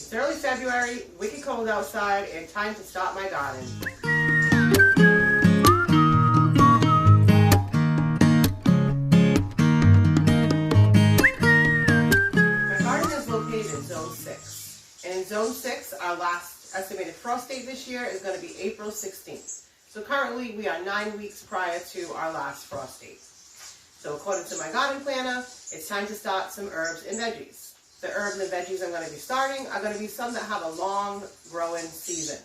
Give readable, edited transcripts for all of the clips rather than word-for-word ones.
It's early February, wicked cold outside, and time to start my garden. My garden is located in Zone 6. And in Zone 6, our last estimated frost date this year is going to be April 16th. So currently we are 9 weeks prior to our last frost date. So according to my garden planner, it's time to start some herbs and veggies. The herbs and veggies I'm going to be starting are going to be some that have a long growing season,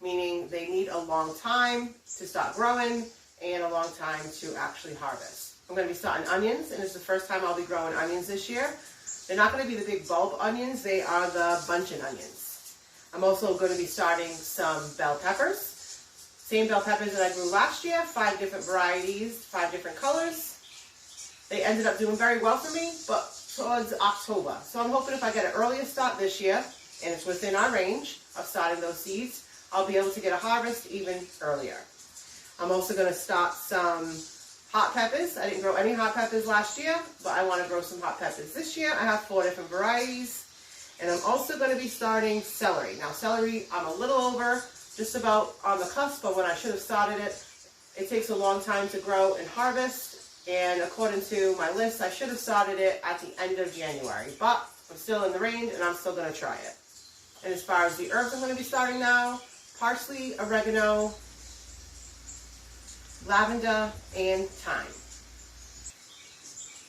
meaning they need a long time to start growing and a long time to actually harvest. I'm going to be starting onions, and it's the first time I'll be growing onions this year. They're not going to be the big bulb onions, they are the bunching onions. I'm also going to be starting some bell peppers. Same bell peppers that I grew last year, 5 different varieties, 5 different colors. They ended up doing very well for me, but towards October. So I'm hoping if I get an earlier start this year, and it's within our range of starting those seeds, I'll be able to get a harvest even earlier. I'm also going to start some hot peppers. I didn't grow any hot peppers last year, but I want to grow some hot peppers this year. I have 4 different varieties. And I'm also going to be starting celery. Now celery, I'm a little over, just about on the cusp, but when I should have started it, it takes a long time to grow and harvest. And according to my list, I should have started it at the end of January. But I'm still in the range, and I'm still going to try it. And as far as the herbs I'm going to be starting now, parsley, oregano, lavender, and thyme.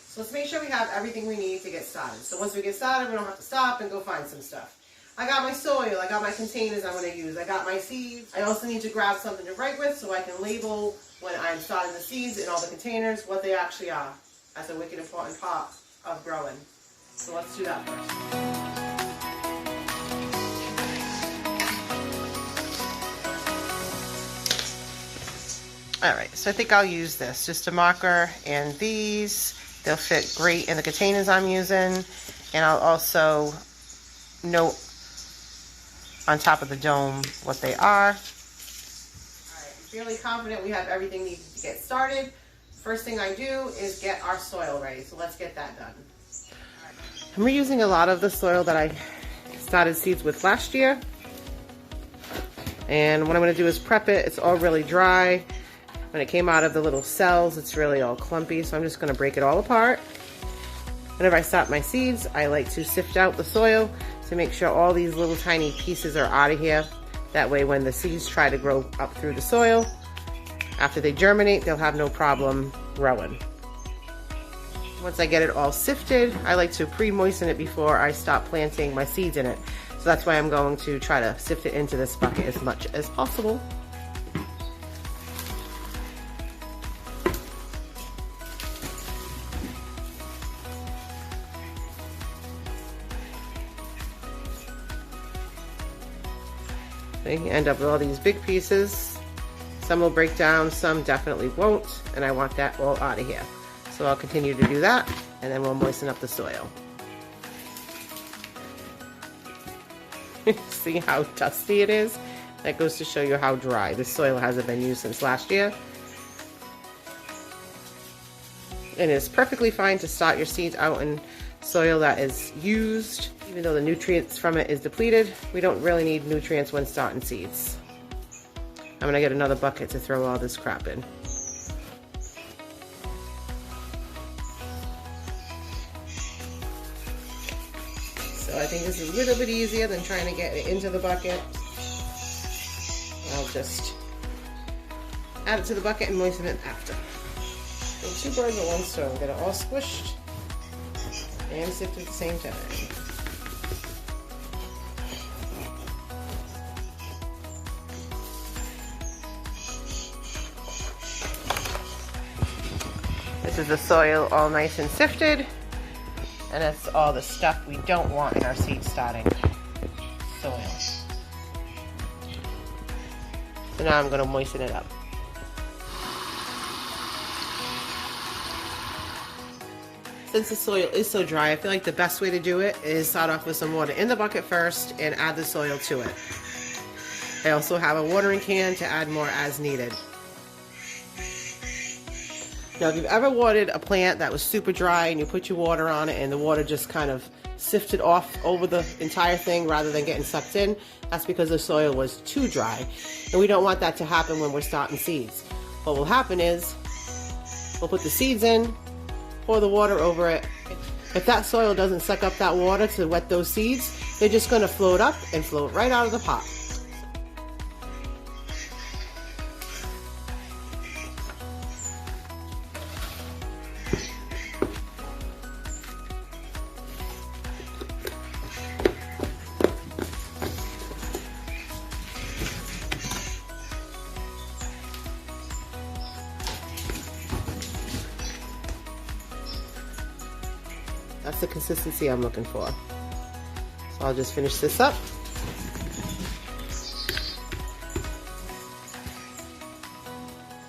So let's make sure we have everything we need to get started. So once we get started, we don't have to stop and go find some stuff. I got my soil, I got my containers I'm going to use, I got my seeds. I also need to grab something to write with so I can label when I'm starting the seeds in all the containers what they actually are. That's a wicked important part of growing. So let's do that first. Alright, so I think I'll use this, just a marker and these. They'll fit great in the containers I'm using. And I'll also note on top of the dome what they are. Alright, I'm fairly confident we have everything needed to get started. First thing I do is get our soil ready, so let's get that done. I'm reusing a lot of the soil that I started seeds with last year. And what I'm going to do is prep it. It's all really dry. When it came out of the little cells, it's really all clumpy, so I'm just going to break it all apart. Whenever I start my seeds, I like to sift out the soil to make sure all these little tiny pieces are out of here. That way when the seeds try to grow up through the soil, after they germinate, they'll have no problem growing. Once I get it all sifted, I like to pre-moisten it before I stop planting my seeds in it. So that's why I'm going to try to sift it into this bucket as much as possible. You end up with all these big pieces. Some will break down, some definitely won't, and I want that all out of here. So I'll continue to do that, and then we'll moisten up the soil. See how dusty it is? That goes to show you how dry. This soil hasn't been used since last year. And it's perfectly fine to start your seeds out in soil that is used. Even though the nutrients from it is depleted, we don't really need nutrients when starting seeds. I'm gonna get another bucket to throw all this crap in. So I think this is a little bit easier than trying to get it into the bucket. I'll just add it to the bucket and moisten it after. So 2 birds with 1 stone. Get it all squished and sifted at the same time. This is the soil all nice and sifted, and that's all the stuff we don't want in our seed starting soil. So now I'm going to moisten it up. Since the soil is so dry, I feel like the best way to do it is start off with some water in the bucket first and add the soil to it. I also have a watering can to add more as needed. Now, if you've ever watered a plant that was super dry and you put your water on it and the water just kind of sifted off over the entire thing rather than getting sucked in. That's because the soil was too dry. And we don't want that to happen when we're starting seeds. What will happen is we'll put the seeds in, pour the water over it. If that soil doesn't suck up that water to wet those seeds, they're just going to float up and float right out of the pot. That's the consistency I'm looking for. So I'll just finish this up.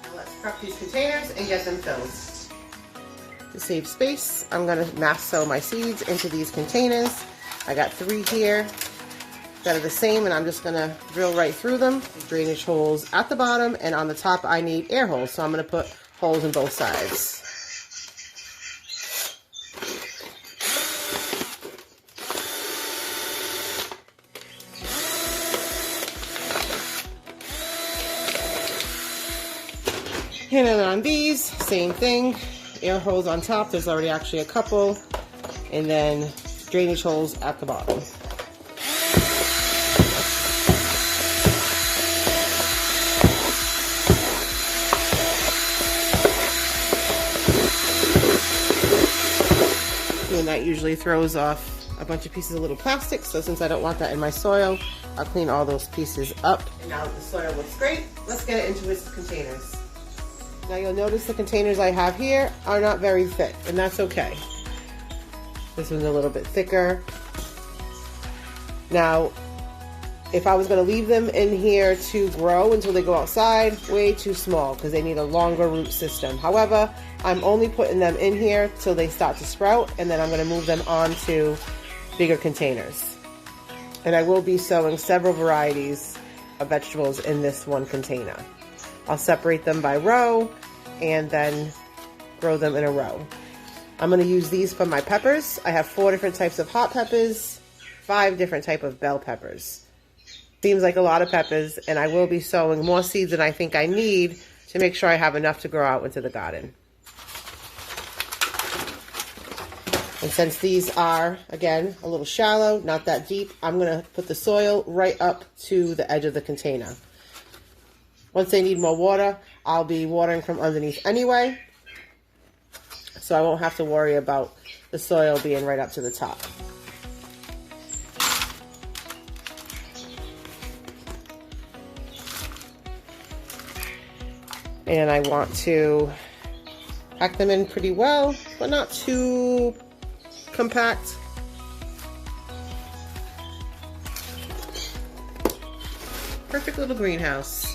Now let's prep these containers and get them filled. To save space, I'm going to mass sew my seeds into these containers. I got 3 here that are the same, and I'm just going to drill right through them. Drainage holes at the bottom, and on the top I need air holes, so I'm going to put holes in both sides. And then on these, same thing, air holes on top, there's already actually a couple, and then drainage holes at the bottom. And that usually throws off a bunch of pieces of little plastic, so since I don't want that in my soil, I'll clean all those pieces up. And now that the soil looks great, let's get it into its containers. Now you'll notice the containers I have here are not very thick, and that's okay. This one's a little bit thicker. Now, if I was going to leave them in here to grow until they go outside, way too small because they need a longer root system. However, I'm only putting them in here till they start to sprout, and then I'm going to move them on to bigger containers. And I will be sowing several varieties of vegetables in this one container. I'll separate them by row and then grow them in a row. I'm going to use these for my peppers. I have 4 different types of hot peppers, 5 different types of bell peppers. Seems like a lot of peppers, and I will be sowing more seeds than I think I need to make sure I have enough to grow out into the garden. And since these are, again, a little shallow, not that deep, I'm going to put the soil right up to the edge of the container. Once they need more water, I'll be watering from underneath anyway, so I won't have to worry about the soil being right up to the top. And I want to pack them in pretty well, but not too compact. Perfect little greenhouse.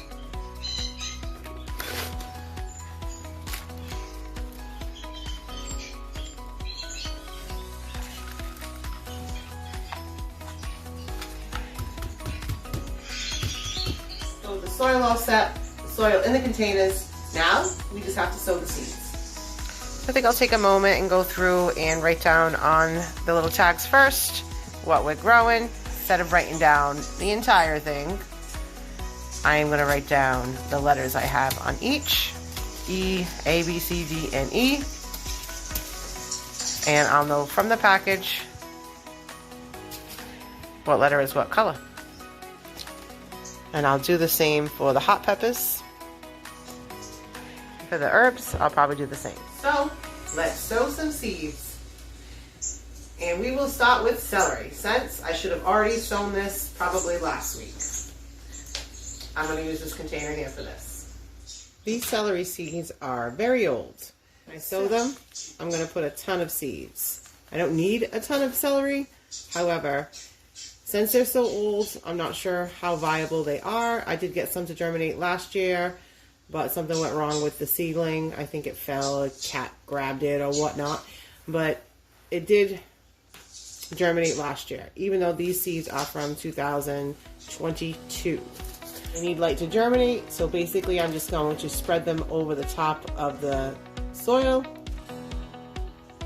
So the soil all set, the soil in the containers. Now we just have to sow the seeds. I think I'll take a moment and go through and write down on the little tags first what we're growing. Instead of writing down the entire thing, I am going to write down the letters I have on each. E, A, B, C, D, and E. And I'll know from the package what letter is what color. And I'll do the same for the hot peppers. For the herbs, I'll probably do the same. So, let's sow some seeds. And we will start with celery, since I should have already sown this probably last week. I'm going to use this container here for this. These celery seeds are very old. When I sow them, I'm going to put a ton of seeds. I don't need a ton of celery. However, since they're so old, I'm not sure how viable they are. I did get some to germinate last year, but something went wrong with the seedling. I think it fell, a cat grabbed it or whatnot. But it did germinate last year, even though these seeds are from 2022. They need light to germinate, so basically I'm just going to spread them over the top of the soil,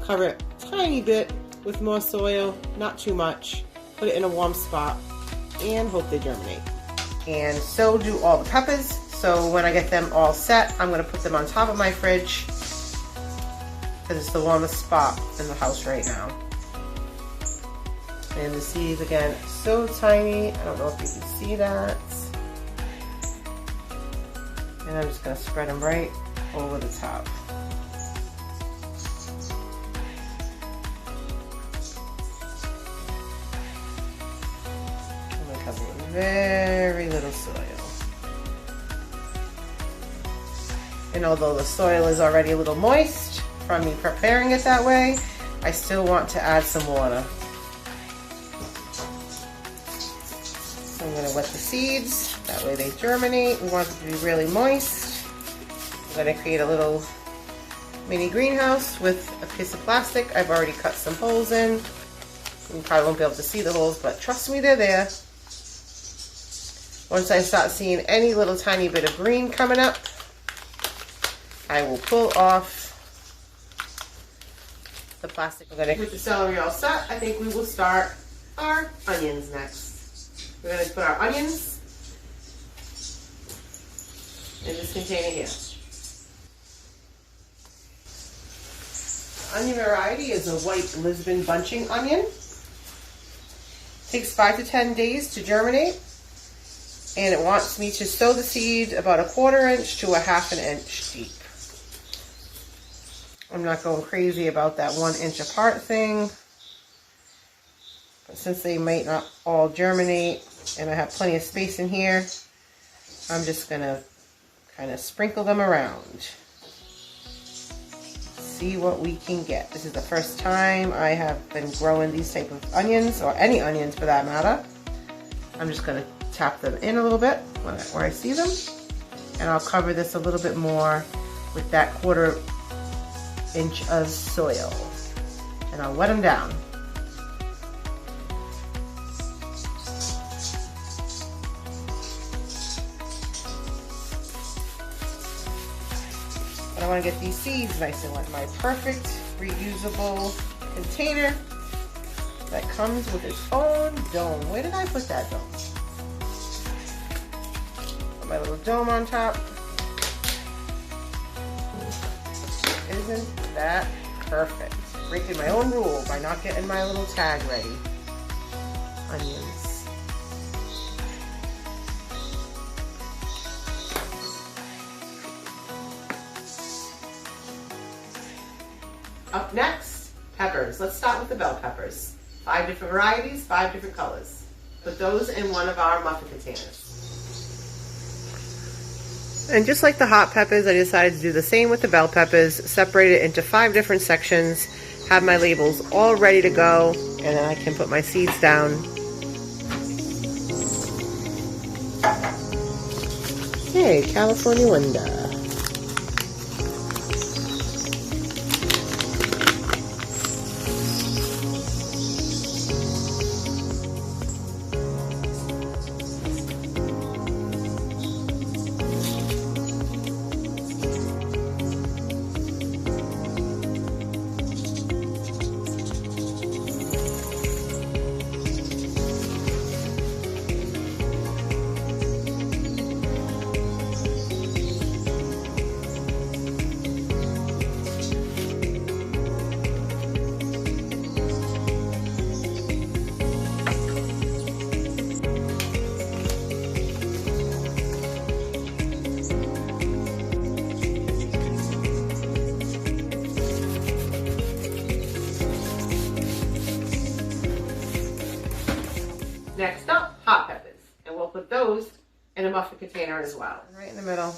cover it a tiny bit, with more soil, not too much. Put it in a warm spot and hope they germinate. And so do all the peppers. So when I get them all set, I'm going to put them on top of my fridge because it's the warmest spot in the house right now. And the seeds, again, so tiny. I don't know if you can see that. And I'm just going to spread them right over the top. I'm going to cover it with very little soil. And although the soil is already a little moist from me preparing it that way, I still want to add some water. So I'm going to wet the seeds, that way they germinate. We want it to be really moist. I'm going to create a little mini greenhouse with a piece of plastic. I've already cut some holes in. You probably won't be able to see the holes, but trust me, they're there. Once I start seeing any little tiny bit of green coming up, I will pull off the plastic. With the celery all set, I think we will start our onions next. We're going to put our onions in this container here. The onion variety is a white Lisbon bunching onion. Takes 5 to 10 days to germinate, and it wants me to sow the seed about 1/4 inch to 1/2 inch deep. I'm not going crazy about that 1 inch apart thing, but since they might not all germinate and I have plenty of space in here, I'm just going to kind of sprinkle them around. See what we can get. This is the first time I have been growing these type of onions, or any onions for that matter. I'm just going to tap them in a little bit where I see them, and I'll cover this a little bit more with that 1/4 inch of soil, and I'll wet them down. But I want to get these seeds nice and wet. My perfect reusable container that comes with its own dome. Where did I put that dome? Put my little dome on top. Isn't that perfect? Breaking my own rule by not getting my little tag ready. Onions. Up next, peppers. Let's start with the bell peppers. 5 different varieties, 5 different colors. Put those in one of our muffin containers. And just like the hot peppers, I decided to do the same with the bell peppers. Separate it into 5 different sections. Have my labels all ready to go. And then I can put my seeds down. Hey, California Wonder. Next up, hot peppers. And we'll put those in a muffin container as well. Right in the middle.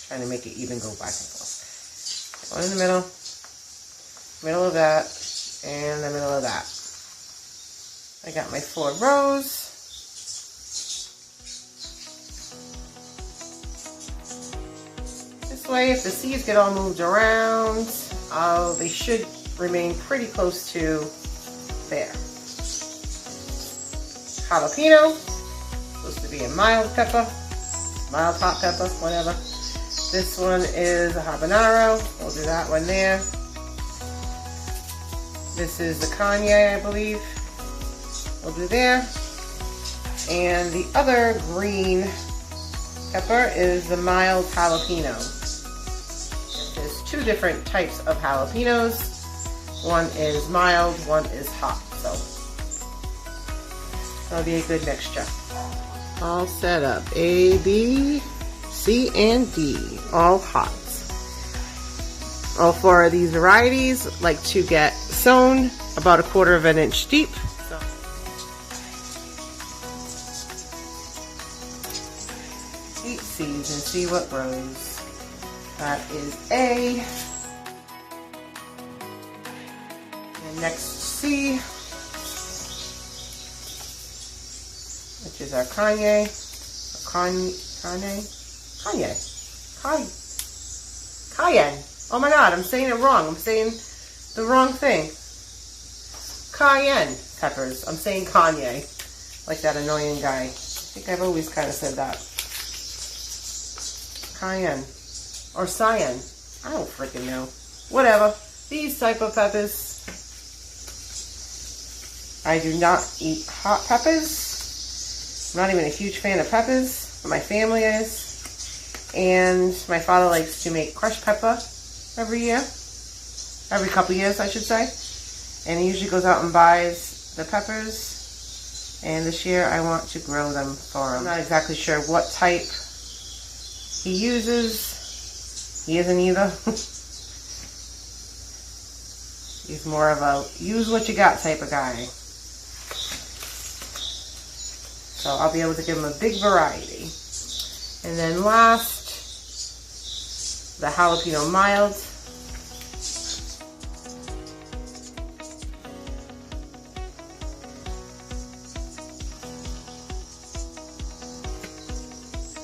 Trying to make it even go back and forth. One in the middle of that, and the middle of that. I got my 4 rows. This way, if the seeds get all moved around, they should remain pretty close to there. Jalapeno, supposed to be a mild pepper, mild hot pepper, whatever. This one is a habanero, we'll do that one there. This is the Kanye, I believe. We'll do there. And the other green pepper is the mild jalapeno. There's two different types of jalapenos. One is mild, one is hot. So that'll be a good mixture. All set up. A, B, C, and D. All hot. All four of these varieties like to get sown about 1/4 of an inch deep. So. Eat seeds and see what grows. That is A. And next C, which is our Kanye. Cayenne. Oh my God, I'm saying it wrong. I'm saying the wrong thing. Cayenne peppers. I'm saying Kanye. Like that annoying guy. I think I've always kind of said that. Cayenne. Or cyan. I don't freaking know. Whatever. These type of peppers. I do not eat hot peppers. I'm not even a huge fan of peppers, but my family is. And my father likes to make crushed pepper every year. Every couple years, I should say. And he usually goes out and buys the peppers. And this year I want to grow them for him. I'm not exactly sure what type he uses. He isn't either. He's more of a use what you got type of guy. So I'll be able to give him a big variety. And then last, the jalapeno mild.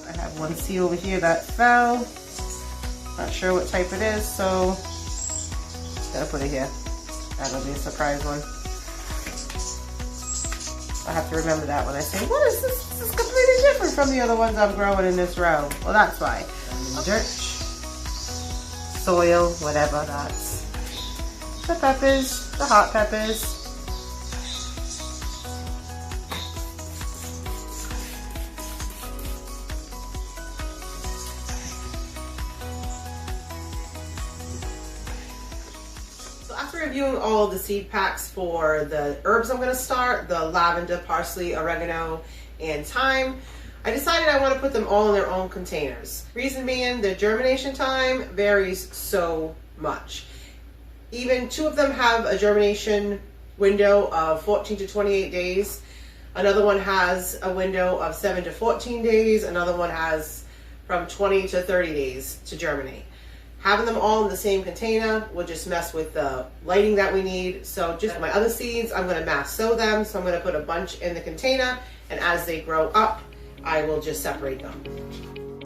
I have one seed over here that fell. Not sure what type it is, so gotta put it here. That'll be a surprise one. I have to remember that when I say, what is this? This is completely different from the other ones I'm growing in this row. Well, that's why. Dirt, soil, whatever, that's the peppers, the hot peppers. After reviewing all of the seed packs for the herbs I'm going to start, the lavender, parsley, oregano, and thyme, I decided I want to put them all in their own containers. Reason being, the germination time varies so much. Even two of them have a germination window of 14 to 28 days. Another one has a window of 7 to 14 days. Another one has from 20 to 30 days to germinate. Having them all in the same container will just mess with the lighting that we need. So just my other seeds, I'm going to mass sow them. So I'm going to put a bunch in the container, and as they grow up, I will just separate them.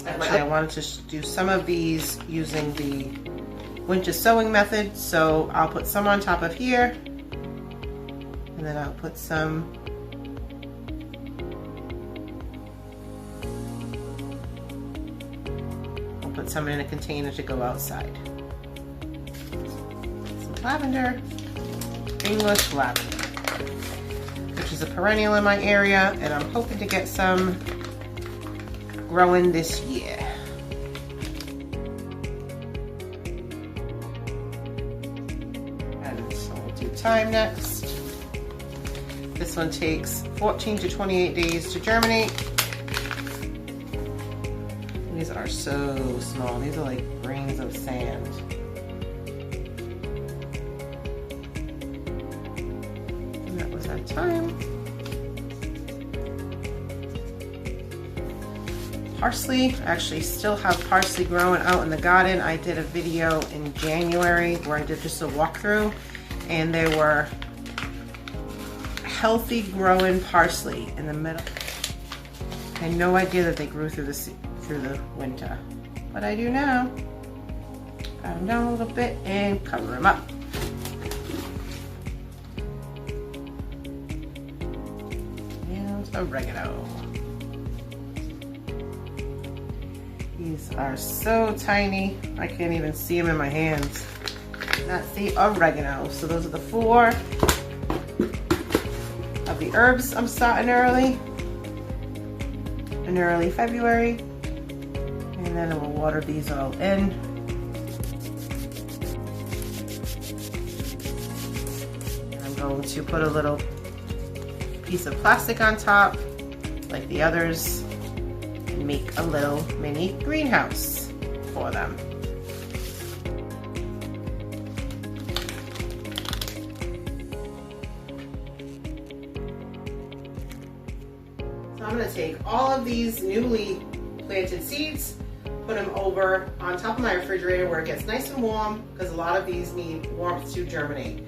Actually, I wanted to do some of these using the winter sowing method. So I'll put some on top of here, and then I'll put some some in a container to go outside. Some lavender, English lavender, which is a perennial in my area, and I'm hoping to get some growing this year. And so we'll do thyme next. This one takes 14 to 28 days to germinate. These are so small. These are like grains of sand. And that was our thyme. Parsley. I actually still have parsley growing out in the garden. I did a video in January where I did just a walkthrough, and there were healthy growing parsley in the middle. I had no idea that they grew through the winter, but I do now. Pat them down a little bit and cover them up. And oregano. These are so tiny, I can't even see them in my hands. That's the oregano. So those are the 4 of the herbs I'm starting early. In early February. And then we'll water these all in. And I'm going to put a little piece of plastic on top, like the others, and make a little mini greenhouse for them. So I'm going to take all of these newly planted seeds, put them over on top of my refrigerator where it gets nice and warm, because a lot of these need warmth to germinate.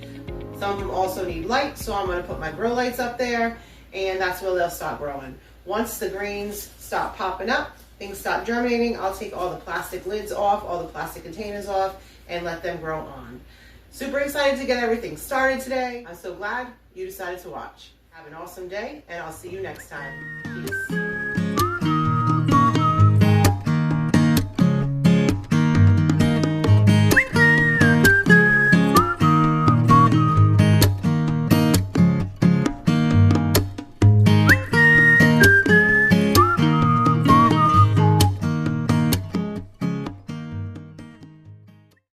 Some of them also need light, so I'm going to put my grow lights up there, and that's where they'll start growing. Once the greens start popping up, things start germinating, I'll take all the plastic lids off, all the plastic containers off, and let them grow on. Super excited to get everything started today. I'm so glad you decided to watch. Have an awesome day, and I'll see you next time. Peace.